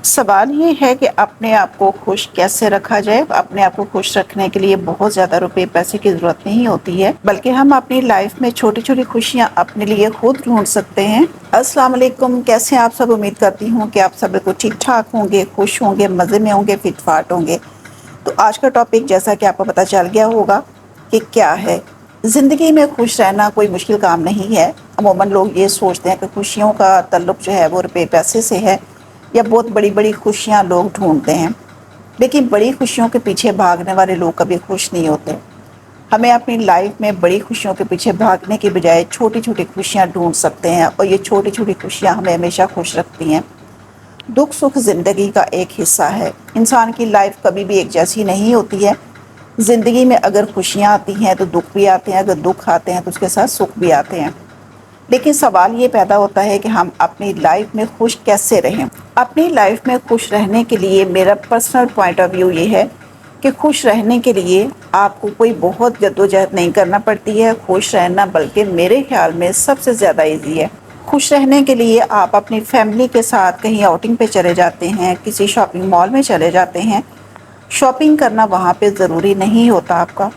सवाल ये है कि अपने आप को खुश कैसे रखा जाए। अपने आप को खुश रखने के लिए बहुत ज़्यादा रुपए पैसे की ज़रूरत नहीं होती है, बल्कि हम अपनी लाइफ में छोटी छोटी खुशियाँ अपने लिए खुद ढूंढ सकते हैं। अस्सलाम वालेकुम, कैसे हैं आप सब। उम्मीद करती हूँ कि आप सब बिल्कुल ठीक ठाक होंगे, खुश होंगे, मज़े में होंगे, फिट फाट होंगे। तो आज का टॉपिक, जैसा कि आपको पता चल गया होगा कि क्या है, ज़िंदगी में खुश रहना कोई मुश्किल काम नहीं है। अमूमन लोग ये सोचते हैं कि खुशियों का ताल्लुक जो है वो रुपए पैसे से है, या बहुत बड़ी बड़ी खुशियां लोग ढूंढते हैं। लेकिन बड़ी खुशियों के पीछे भागने वाले लोग कभी खुश नहीं होते। हमें अपनी लाइफ में बड़ी खुशियों के पीछे भागने के बजाय छोटी छोटी खुशियां ढूंढ सकते हैं, और ये छोटी छोटी खुशियां हमें हमेशा खुश रखती हैं। दुख सुख ज़िंदगी का एक हिस्सा है। इंसान की लाइफ कभी भी एक जैसी नहीं होती है। ज़िंदगी में अगर खुशियाँ आती हैं तो दुख भी आते हैं, अगर दुख आते हैं तो उसके साथ सुख भी आते हैं। लेकिन सवाल ये पैदा होता है कि हम अपनी लाइफ में खुश कैसे रहें। अपनी लाइफ में खुश रहने के लिए मेरा पर्सनल पॉइंट ऑफ व्यू ये है कि खुश रहने के लिए आपको कोई बहुत जद्दोजहद नहीं करना पड़ती है। खुश रहना बल्कि मेरे ख्याल में सबसे ज़्यादा ईजी है। खुश रहने के लिए आप अपनी फैमिली के साथ कहीं आउटिंग पे चले जाते हैं, किसी शॉपिंग मॉल में चले जाते हैं। शॉपिंग करना वहाँ पे ज़रूरी नहीं होता आपका,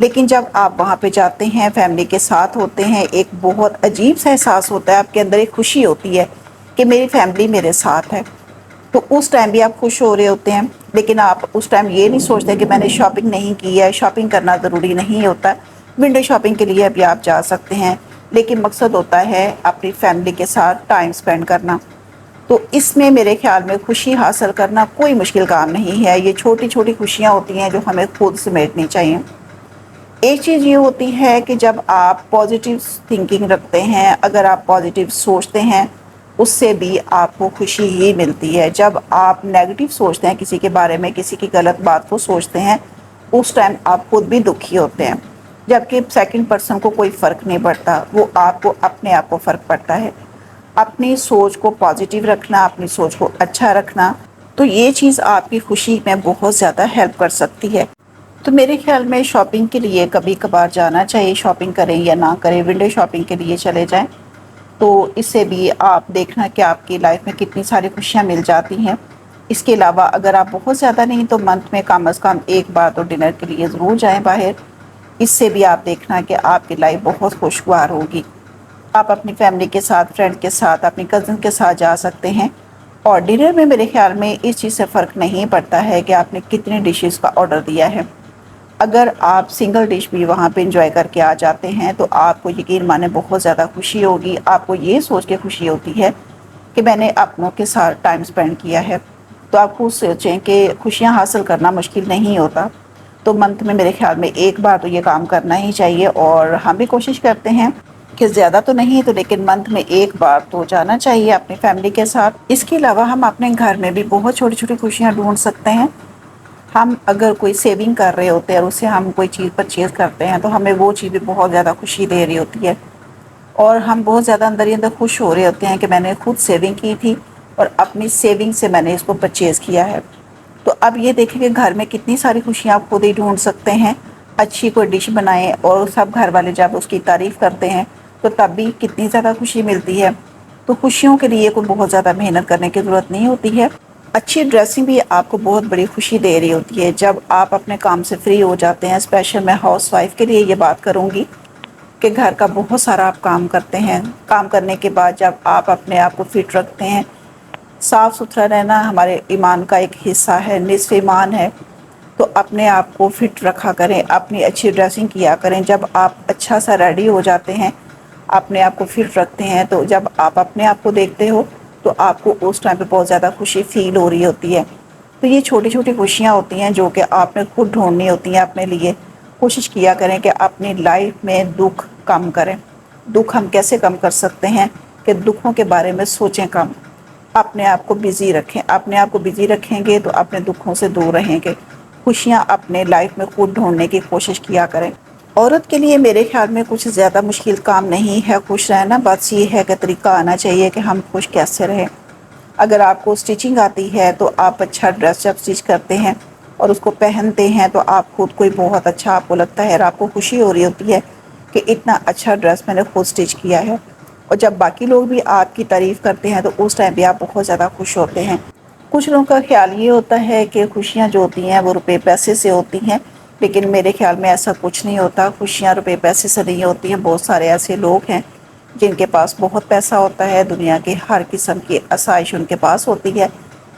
लेकिन जब आप वहाँ पे जाते हैं, फैमिली के साथ होते हैं, एक बहुत अजीब सा एहसास होता है। आपके अंदर एक खुशी होती है कि मेरी फैमिली मेरे साथ है। तो उस टाइम भी आप खुश हो रहे होते हैं, लेकिन आप उस टाइम ये नहीं सोचते कि मैंने शॉपिंग नहीं की है। शॉपिंग करना ज़रूरी नहीं होता। विंडो शॉपिंग के लिए अभी आप जा सकते हैं, लेकिन मकसद होता है अपनी फैमिली के साथ टाइम स्पेंड करना। तो इसमें मेरे ख्याल में खुशी हासिल करना कोई मुश्किल काम नहीं है। ये छोटी छोटी खुशियाँ होती हैं जो हमें खुद समेटनी चाहिए। एक चीज़ ये होती है कि जब आप पॉजिटिव थिंकिंग रखते हैं, अगर आप पॉजिटिव सोचते हैं, उससे भी आपको खुशी ही मिलती है। जब आप नेगेटिव सोचते हैं किसी के बारे में, किसी की गलत बात को सोचते हैं, उस टाइम आप खुद भी दुखी होते हैं। जबकि सेकंड पर्सन को कोई फ़र्क नहीं पड़ता, वो आपको अपने आप को फ़र्क पड़ता है। अपनी सोच को पॉजिटिव रखना, अपनी सोच को अच्छा रखना, तो ये चीज़ आपकी खुशी में बहुत ज़्यादा हेल्प कर सकती है। तो मेरे ख्याल में शॉपिंग के लिए कभी कभार जाना चाहिए। शॉपिंग करें या ना करें, विंडो शॉपिंग के लिए चले जाएं, तो इससे भी आप देखना कि आपकी लाइफ में कितनी सारी खुशियां मिल जाती हैं। इसके अलावा अगर आप बहुत ज़्यादा नहीं तो मंथ में कम अज़ कम एक बार तो डिनर के लिए ज़रूर जाएं बाहर। इससे भी आप देखना कि आपकी लाइफ बहुत खुशगवार होगी। आप अपनी फैमिली के साथ, फ्रेंड के साथ, अपनी कज़न के साथ जा सकते हैं। और डिनर में मेरे ख्याल में इस चीज़ से फ़र्क नहीं पड़ता है कि आपने कितने डिशेस का ऑर्डर दिया है। अगर आप सिंगल डिश भी वहाँ पे एंजॉय करके आ जाते हैं तो आपको यकीन माने बहुत ज़्यादा खुशी होगी। आपको ये सोच के खुशी होती है कि मैंने अपनों के साथ टाइम स्पेंड किया है। तो आप खुद सोचें कि खुशियाँ हासिल करना मुश्किल नहीं होता। तो मंथ में मेरे ख्याल में एक बार तो ये काम करना ही चाहिए, और हम भी कोशिश करते हैं कि ज़्यादा तो नहीं तो लेकिन मंथ में एक बार तो जाना चाहिए अपनी फैमिली के साथ। इसके अलावा हम अपने घर में भी बहुत छोटी छोटी खुशियाँ ढूंढ सकते हैं। हम अगर कोई सेविंग कर रहे होते हैं और उससे हम कोई चीज़ परचेज़ करते हैं, तो हमें वो चीज़ भी बहुत ज़्यादा खुशी दे रही होती है, और हम बहुत ज़्यादा अंदर ही अंदर खुश हो रहे होते हैं कि मैंने खुद सेविंग की थी और अपनी सेविंग से मैंने इसको परचेज़ किया है। तो अब ये देखें कि घर में कितनी सारी खुशियाँ आप खुद ही ढूंढ सकते हैं। अच्छी कोई डिश बनाएं और सब घर वाले जब उसकी तारीफ़ करते हैं तो तब भी कितनी ज़्यादा खुशी मिलती है। तो खुशियों के लिए कोई बहुत ज़्यादा मेहनत करने की ज़रूरत नहीं होती है। अच्छी ड्रेसिंग भी आपको बहुत बड़ी खुशी दे रही होती है जब आप अपने काम से फ्री हो जाते हैं। स्पेशल मैं हाउस वाइफ के लिए ये बात करूँगी कि घर का बहुत सारा आप काम करते हैं। काम करने के बाद जब आप अपने आप को फिट रखते हैं, साफ़ सुथरा रहना हमारे ईमान का एक हिस्सा है, निस्फ़ ईमान है। तो अपने आप को फिट रखा करें, अपनी अच्छी ड्रेसिंग किया करें। जब आप अच्छा सा रेडी हो जाते हैं, अपने आप को फिट रखते हैं, तो जब आप अपने आप को देखते हो तो आपको उस टाइम पे बहुत ज़्यादा खुशी फील हो रही होती है। तो ये छोटी छोटी खुशियाँ होती हैं जो कि आपने खुद ढूंढनी होती हैं अपने लिए। कोशिश किया करें कि अपनी लाइफ में दुख कम करें। दुख हम कैसे कम कर सकते हैं कि दुखों के बारे में सोचें कम, अपने आप को बिज़ी रखें। अपने आप को बिज़ी रखेंगे तो अपने दुखों से दूर रहेंगे। खुशियाँ अपने लाइफ में खुद ढूंढने की कोशिश किया करें। औरत के लिए मेरे ख्याल में कुछ ज़्यादा मुश्किल काम नहीं है खुश रहना। बस ये है कि तरीका आना चाहिए कि हम खुश कैसे रहें। अगर आपको स्टिचिंग आती है तो आप अच्छा ड्रेस जब स्टिच करते हैं और उसको पहनते हैं तो आप खुद को ही बहुत अच्छा आपको लगता है, और आपको खुशी हो रही होती है कि इतना अच्छा ड्रेस मैंने खुद स्टिच किया है। और जब बाकी लोग भी आपकी तारीफ़ करते हैं तो उस टाइम भी आप बहुत ज़्यादा खुश होते हैं। کچھ لوگوں کا خیال یہ ہوتا ہے کہ خوشیاں جو ہوتی ہیں وہ روپے پیسے سے ہوتی ہیں، لیکن میرے خیال میں ایسا کچھ نہیں ہوتا۔ خوشیاں روپے پیسے سے نہیں ہوتی ہیں۔ بہت سارے ایسے لوگ ہیں جن کے پاس بہت پیسہ ہوتا ہے، دنیا کے ہر قسم کی آسائش ان کے پاس ہوتی ہے،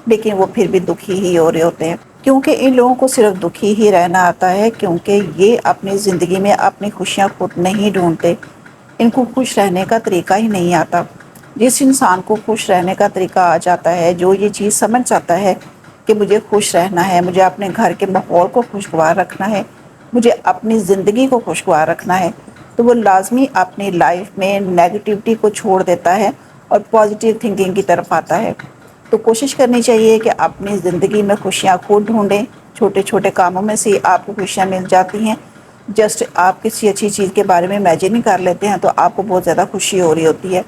لیکن وہ پھر بھی دکھی ہی ہو رہے ہوتے ہیں، کیونکہ ان لوگوں کو صرف دکھی ہی رہنا آتا ہے، کیونکہ یہ اپنی زندگی میں اپنی خوشیاں خود نہیں ڈھونڈتے، ان کو خوش رہنے کا طریقہ ہی نہیں آتا۔ جس انسان کو خوش رہنے کا طریقہ آ جاتا ہے، جو یہ چیز سمجھ جاتا ہے کہ مجھے خوش رہنا ہے، مجھے اپنے گھر کے ماحول کو خوشگوار رکھنا ہے، مجھے اپنی زندگی کو خوشگوار رکھنا ہے، تو وہ لازمی اپنی لائف میں نیگیٹیوٹی کو چھوڑ دیتا ہے اور پازیٹیو تھنکنگ کی طرف آتا ہے۔ تو کوشش کرنی چاہیے کہ اپنی زندگی میں خوشیاں خود ڈھونڈیں۔ چھوٹے چھوٹے کاموں میں سے آپ کو خوشیاں مل جاتی ہیں۔ جسٹ آپ کسی اچھی چیز کے بارے میں امیجن کر لیتے ہیں تو آپ کو بہت زیادہ خوشی ہو رہی ہوتی ہے۔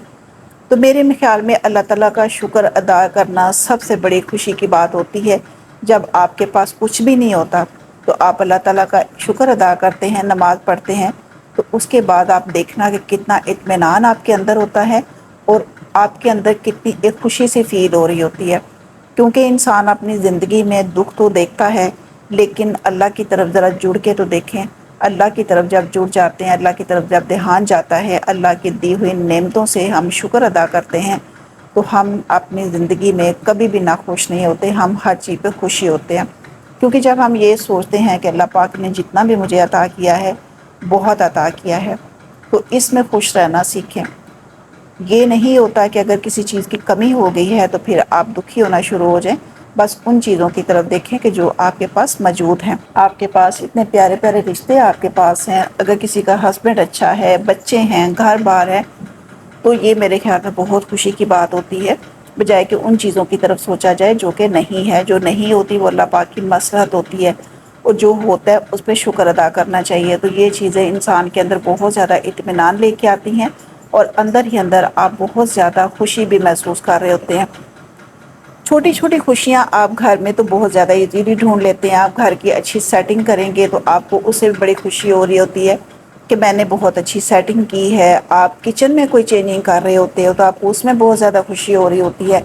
تو میرے خیال میں اللہ تعالیٰ کا شکر ادا کرنا سب سے بڑی خوشی کی بات ہوتی ہے۔ جب آپ کے پاس کچھ بھی نہیں ہوتا تو آپ اللہ تعالیٰ کا شکر ادا کرتے ہیں، نماز پڑھتے ہیں، تو اس کے بعد آپ دیکھنا کہ کتنا اطمینان آپ کے اندر ہوتا ہے اور آپ کے اندر کتنی ایک خوشی سی فیل ہو رہی ہوتی ہے، کیونکہ انسان اپنی زندگی میں دکھ تو دیکھتا ہے، لیکن اللہ کی طرف ذرا جڑ کے تو دیکھیں۔ اللہ کی طرف جب جڑ جاتے ہیں، اللہ کی طرف جب دھیان جاتا ہے، اللہ کی دی ہوئی نعمتوں سے ہم شکر ادا کرتے ہیں، تو ہم اپنی زندگی میں کبھی بھی ناخوش نہیں ہوتے، ہم ہر چیز پہ خوشی ہوتے ہیں۔ کیونکہ جب ہم یہ سوچتے ہیں کہ اللہ پاک نے جتنا بھی مجھے عطا کیا ہے، بہت عطا کیا ہے، تو اس میں خوش رہنا سیکھیں۔ یہ نہیں ہوتا کہ اگر کسی چیز کی کمی ہو گئی ہے تو پھر آپ دکھی ہونا شروع ہو جائیں۔ بس ان چیزوں کی طرف دیکھیں کہ جو آپ کے پاس موجود ہیں۔ آپ کے پاس اتنے پیارے پیارے رشتے آپ کے پاس ہیں، اگر کسی کا ہسبینڈ اچھا ہے، بچے ہیں، گھر بار ہے، تو یہ میرے خیال میں بہت خوشی کی بات ہوتی ہے، بجائے کہ ان چیزوں کی طرف سوچا جائے جو کہ نہیں ہے۔ جو نہیں ہوتی وہ اللہ پاک کی مصلحت ہوتی ہے، اور جو ہوتا ہے اس پہ شکر ادا کرنا چاہیے۔ تو یہ چیزیں انسان کے اندر بہت زیادہ اطمینان لے کے آتی ہیں، اور اندر ہی اندر آپ بہت زیادہ خوشی بھی محسوس کر رہے ہوتے ہیں۔ چھوٹی چھوٹی خوشیاں آپ گھر میں تو بہت زیادہ ایزیلی ڈھونڈ لیتے ہیں۔ آپ گھر کی اچھی سیٹنگ کریں گے تو آپ کو اس سے بھی بڑی خوشی ہو رہی ہوتی ہے کہ میں نے بہت اچھی سیٹنگ کی ہے۔ آپ کچن میں کوئی چینجنگ کر رہے ہوتے ہو تو آپ کو اس میں بہت زیادہ خوشی ہو رہی ہوتی ہے۔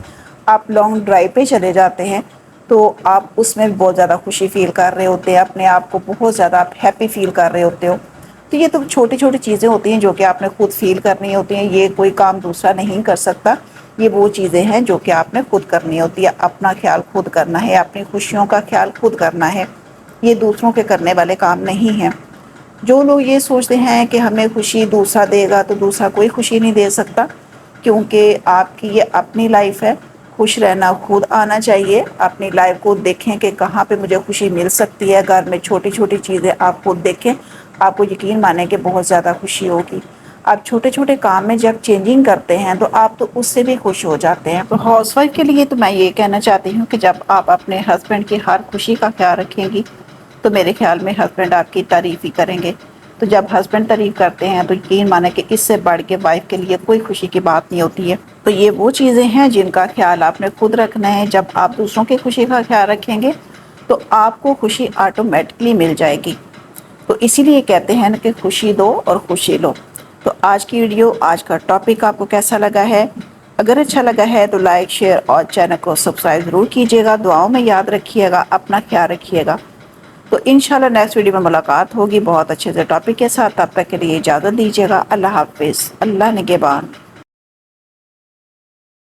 آپ لانگ ڈرائیو پہ چلے جاتے ہیں تو آپ اس میں بہت زیادہ خوشی فیل کر رہے ہوتے ہیں، اپنے آپ کو بہت زیادہ آپ ہیپی فیل کر رہے ہوتے ہو۔ تو یہ تو چھوٹی چھوٹی چیزیں ہوتی ہیں جو کہ آپ نے خود فیل کرنی ہوتی ہیں، یہ کوئی کام دوسرا نہیں کر سکتا۔ یہ وہ چیزیں ہیں جو کہ آپ نے خود کرنی ہوتی ہے، اپنا خیال خود کرنا ہے، اپنی خوشیوں کا خیال خود کرنا ہے، یہ دوسروں کے کرنے والے کام نہیں ہیں۔ جو لوگ یہ سوچتے ہیں کہ ہمیں خوشی دوسرا دے گا تو دوسرا کوئی خوشی نہیں دے سکتا، کیونکہ آپ کی یہ اپنی لائف ہے۔ خوش رہنا خود آنا چاہیے۔ اپنی لائف کو دیکھیں کہ کہاں پہ مجھے خوشی مل سکتی ہے، گھر میں چھوٹی چھوٹی چیزیں آپ خود دیکھیں، آپ کو یقین مانیں کہ بہت زیادہ خوشی ہوگی۔ آپ چھوٹے چھوٹے کام میں جب چینجنگ کرتے ہیں تو آپ تو اس سے بھی خوش ہو جاتے ہیں۔ تو ہاؤس وائف کے لیے تو میں یہ کہنا چاہتی ہوں کہ جب آپ اپنے ہسبینڈ کی ہر خوشی کا خیال رکھیں گی تو میرے خیال میں ہسبینڈ آپ کی تعریف ہی کریں گے۔ تو جب ہسبینڈ تعریف کرتے ہیں تو یقین مانیں کہ اس سے بڑھ کے وائف کے لیے کوئی خوشی کی بات نہیں ہوتی ہے۔ تو یہ وہ چیزیں ہیں جن کا خیال آپ نے خود رکھنا ہے۔ جب آپ دوسروں کی خوشی کا خیال رکھیں گے تو آپ کو خوشی آٹومیٹکلی مل جائے گی۔ تو اسی لیے کہتے ہیں کہ خوشی دو اور خوشی لو۔ تو آج کی ویڈیو، آج کا ٹاپک آپ کو کیسا لگا ہے؟ اگر اچھا لگا ہے تو لائک، شیئر اور چینل کو سبسکرائب ضرور کیجیے گا۔ دعاؤں میں یاد رکھیے گا، اپنا خیال رکھیے گا۔ تو انشاءاللہ نیکسٹ ویڈیو میں ملاقات ہوگی بہت اچھے سے ٹاپک کے ساتھ۔ تب تک کے لیے اجازت دیجیے گا۔ اللہ حافظ، اللہ نگہبان۔